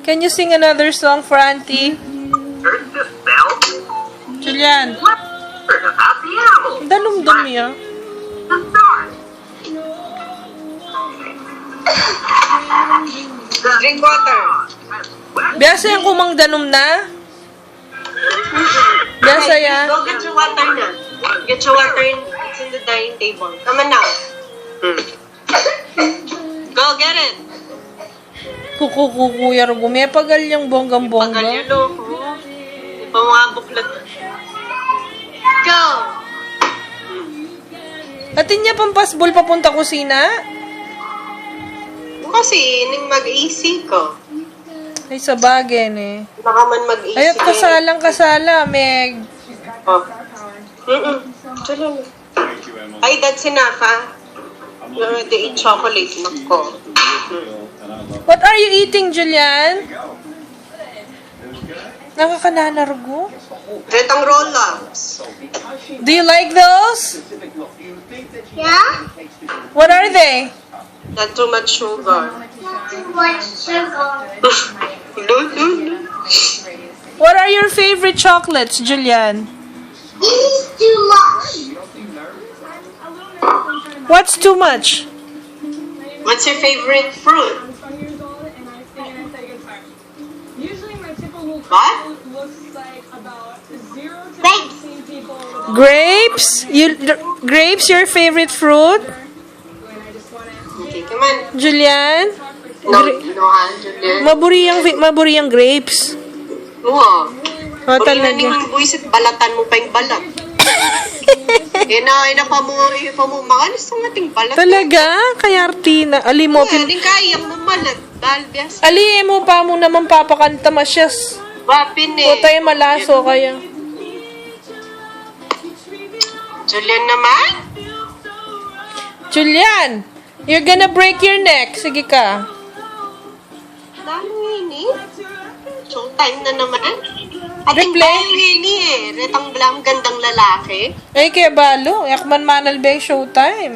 Can you sing another song for Auntie? Julian. Dalum-dum niya. Drink water. Biasa yung kumang danom na? Biasa yan? Go get your water na. Get your water it's in the dining table. Come on now. Go get it. Kuya Rugo. May pagal yung Pagal bonggang-bongga. yun o. Hindi pa mga buklat. Go! Atin niya pampasbol papunta kusina? Kasi ning mag-AC ko. Ay, sa bagay eh. Baka man mag-AC. Ayot kasalang-kasala, Meg. Oh. Ay, that's enough, ha? You already eat chocolate, nako. What are you eating, Julian? Nakakananargo? Retang roll-ups. Do you like those? Yeah? What are they? Not too much sugar. Too much sugar. What are your favorite chocolates, Julian? This is too much. What's too much? What's your favorite fruit? What? Grapes? Grapes your favorite fruit? Okay, come on. Julian? No, Julian. Maburi ang grapes. Oo. Oh, Puri na talaga. ning buisit, balatan mo pa yung balat. Ina pa mo, makalis ang ating balat. Talaga? Kaya Artina, ali mo. Hindi kaya mo malat. Dahil bias. Ali mo pa mo naman papakanta masyas. Wapin eh. O tayo malaso kaya. Julian naman? Julian, you're gonna break your neck. Sige ka. Lalo ini. Showtime na naman. Ating Replay? bahay ini eh. Retang blang gandang lalaki. Ay, kaya balo. Yakman manal ba yung showtime?